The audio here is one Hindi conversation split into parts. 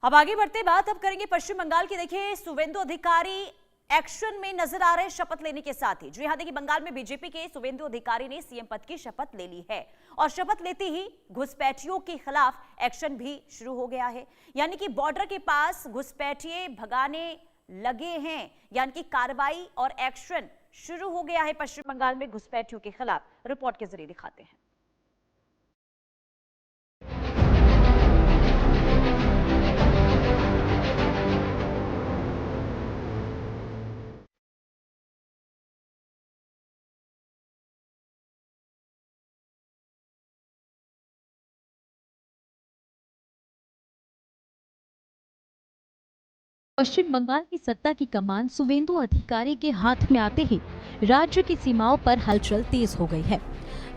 अब आगे बढ़ते बात अब करेंगे पश्चिम बंगाल की। देखिए, शुवेंदु अधिकारी एक्शन में नजर आ रहे हैं शपथ लेने के साथ ही। जी हां, देखिए, बंगाल में बीजेपी के शुवेंदु अधिकारी ने सीएम पद की शपथ ले ली है और शपथ लेते ही घुसपैठियों के खिलाफ एक्शन भी शुरू हो गया है। यानी कि बॉर्डर के पास घुसपैठिए भगाने लगे हैं, यानी कि कार्रवाई और एक्शन शुरू हो गया है पश्चिम बंगाल में घुसपैठियों के खिलाफ। रिपोर्ट के जरिए दिखाते हैं। पश्चिम बंगाल की सत्ता की कमान शुवेंदु अधिकारी के हाथ में आते ही राज्य की सीमाओं पर हलचल तेज हो गई है।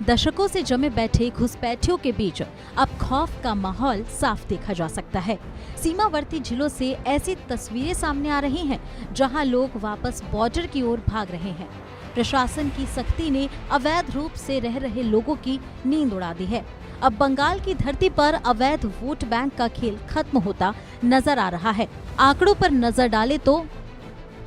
दशकों से जमे बैठे घुसपैठियों के बीच अब खौफ का माहौल साफ देखा जा सकता है। सीमावर्ती जिलों से ऐसी तस्वीरें सामने आ रही हैं, जहां लोग वापस बॉर्डर की ओर भाग रहे हैं। प्रशासन की सख्ती ने अवैध रूप से रह रहे लोगों की नींद उड़ा दी है। अब बंगाल की धरती पर अवैध वोट बैंक का खेल खत्म होता नजर आ रहा है। आंकड़ों पर नजर डालें तो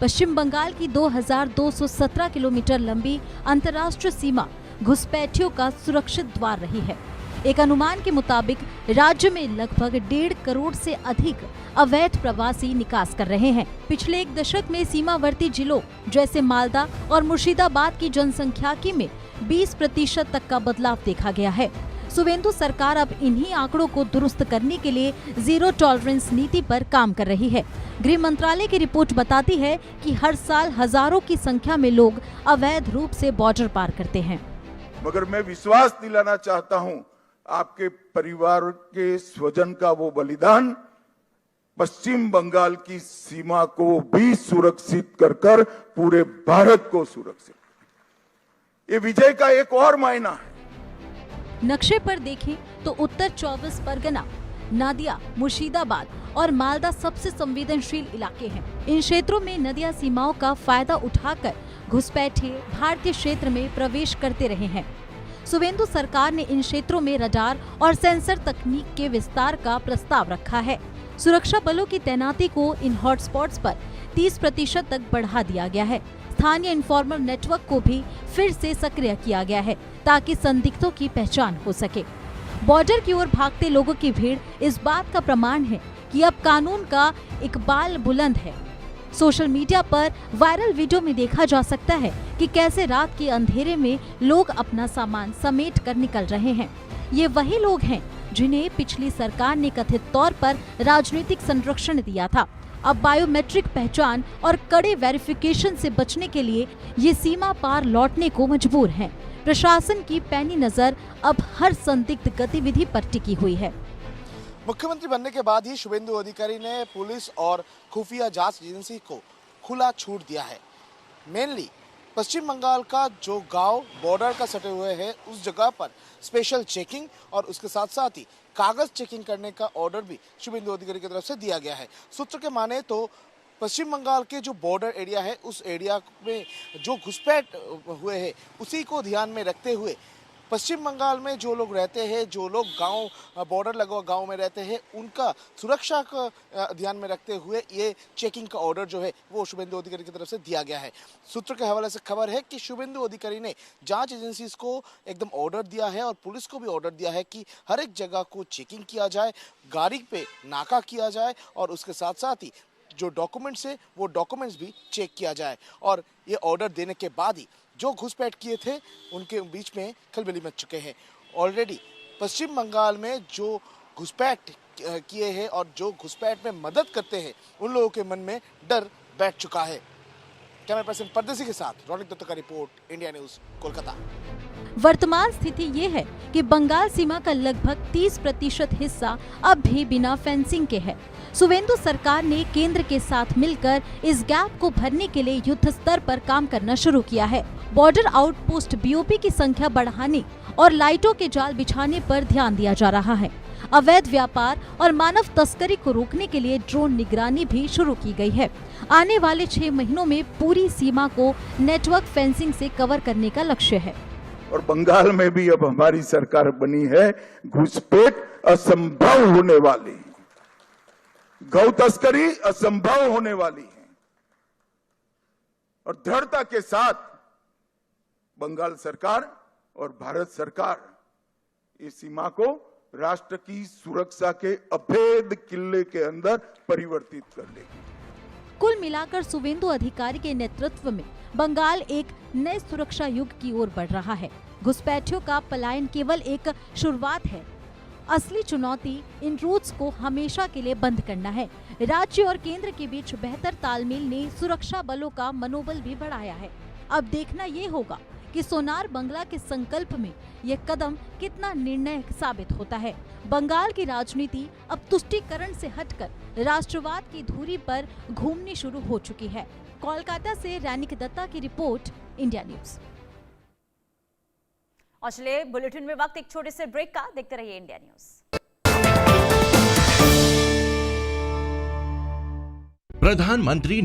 पश्चिम बंगाल की 2217 किलोमीटर लंबी अंतर्राष्ट्रीय सीमा घुसपैठियों का सुरक्षित द्वार रही है। एक अनुमान के मुताबिक राज्य में लगभग 1.5 करोड़ से अधिक अवैध प्रवासी निकास कर रहे हैं। पिछले एक दशक में सीमावर्ती जिलों जैसे मालदा और मुर्शिदाबाद की जनसंख्याकी में 20% तक का बदलाव देखा गया है। शुवेंदु सरकार अब इन्हीं आंकड़ों को दुरुस्त करने के लिए जीरो टॉलरेंस नीति पर काम कर रही है। गृह मंत्रालय की रिपोर्ट बताती है कि हर साल हजारों की संख्या में लोग अवैध रूप से बॉर्डर पार करते हैं। मगर मैं विश्वास दिलाना चाहता हूं, आपके परिवार के स्वजन का वो बलिदान पश्चिम बंगाल की सीमा को भी सुरक्षित कर पूरे भारत को सुरक्षित, ये विजय का एक और मायना है। नक्शे पर देखें तो उत्तर 24 परगना, नादिया, मुर्शिदाबाद और मालदा सबसे संवेदनशील इलाके हैं। इन क्षेत्रों में नदिया सीमाओं का फायदा उठाकर घुसपैठिए भारतीय क्षेत्र में प्रवेश करते रहे हैं। शुवेंदु सरकार ने इन क्षेत्रों में रडार और सेंसर तकनीक के विस्तार का प्रस्ताव रखा है। सुरक्षा बलों की तैनाती को इन हॉटस्पॉट्स पर 30% तक बढ़ा दिया गया है। स्थानीय इन्फॉर्मर नेटवर्क को भी फिर से सक्रिय किया गया है ताकि संदिग्धों की पहचान हो सके। बॉर्डर की ओर भागते लोगों की भीड़ इस बात का प्रमाण है कि अब कानून का इकबाल बुलंद है। सोशल मीडिया पर वायरल वीडियो में देखा जा सकता है कि कैसे रात के अंधेरे में लोग अपना सामान समेट कर निकल रहे हैं। ये वही लोग हैं जिन्हें पिछली सरकार ने कथित तौर पर राजनीतिक संरक्षण दिया था। अब बायोमेट्रिक पहचान और कड़े वेरिफिकेशन से बचने के लिए ये सीमा पार लौटने को मजबूर हैं। प्रशासन की पैनी नजर अब हर संदिग्ध गतिविधि पर टिकी हुई है। मुख्यमंत्री बनने के बाद ही शुवेंदु अधिकारी ने पुलिस और खुफिया जांच एजेंसी को खुला छूट दिया है। मेनली पश्चिम बंगाल का जो गांव बॉर्डर का सटे हुए है, उस जगह पर स्पेशल चेकिंग और उसके साथ साथ ही कागज चेकिंग करने का ऑर्डर भी शुवेंदु अधिकारी की तरफ से दिया गया है। सूत्र के माने तो पश्चिम बंगाल के जो बॉर्डर एरिया है, उस एरिया में जो घुसपैठ हुए हैं, उसी को ध्यान में रखते हुए पश्चिम बंगाल में जो लोग रहते हैं, जो लोग गांव बॉर्डर लगा गांव में रहते हैं, उनका सुरक्षा का ध्यान में रखते हुए ये चेकिंग का ऑर्डर जो है वो शुवेंदु अधिकारी की तरफ से दिया गया है। सूत्र के हवाले से खबर है कि शुवेंदु अधिकारी ने जांच एजेंसीज को एकदम ऑर्डर दिया है और पुलिस को भी ऑर्डर दिया है कि हर एक जगह को चेकिंग किया जाए, गाड़ी पे नाका किया जाए और उसके साथ साथ ही जो डॉक्यूमेंट्स है वो डॉक्यूमेंट्स भी चेक किया जाए। और ये ऑर्डर देने के बाद ही जो घुसपैठ किए थे उनके बीच में खलबली मच चुके हैं। ऑलरेडी पश्चिम बंगाल में जो घुसपैठ किए हैं और जो घुसपैठ में मदद करते हैं, उन लोगों के मन में डर बैठ चुका है। कैमरा पर्सन परदेसी के साथ रौनक दत्ता का रिपोर्ट, इंडिया न्यूज, कोलकाता। वर्तमान स्थिति ये है कि बंगाल सीमा का लगभग 30% हिस्सा अब भी बिना फेंसिंग के है। शुवेंदु सरकार ने केंद्र के साथ मिलकर इस गैप को भरने के लिए युद्ध स्तर पर काम करना शुरू किया है। बॉर्डर आउटपोस्ट बीओपी की संख्या बढ़ाने और लाइटों के जाल बिछाने पर ध्यान दिया जा रहा है। अवैध व्यापार और मानव तस्करी को रोकने के लिए ड्रोन निगरानी भी शुरू की गई है। आने वाले 6 महीनों में पूरी सीमा को नेटवर्क फेंसिंग से कवर करने का लक्ष्य है। और बंगाल में भी अब हमारी सरकार बनी है, घुसपैठ असंभव होने वाली। गौ तस्करी असंभव होने वाली है और दृढ़ता के साथ बंगाल सरकार और भारत सरकार इस सीमा को राष्ट्र की सुरक्षा के अभेद किले के अंदर परिवर्तित कर देगी। कुल मिलाकर शुवेंदु अधिकारी के नेतृत्व में बंगाल एक नए सुरक्षा युग की ओर बढ़ रहा है। घुसपैठियों का पलायन केवल एक शुरुआत है। असली चुनौती इन रूट्स को हमेशा के लिए बंद करना है। राज्य और केंद्र के बीच बेहतर तालमेल ने सुरक्षा बलों का मनोबल भी बढ़ाया है। अब देखना ये होगा कि सोनार बंगला के संकल्प में यह कदम कितना निर्णायक साबित होता है। बंगाल की राजनीति अब तुष्टीकरण से हटकर राष्ट्रवाद की धुरी पर घूमनी शुरू हो चुकी है। कोलकाता से रैनिक दत्ता की रिपोर्ट, इंडिया न्यूज। और चलिए बुलेटिन में वक्त एक छोटे से ब्रेक का, देखते रहिए इंडिया न्यूज। प्रधानमंत्री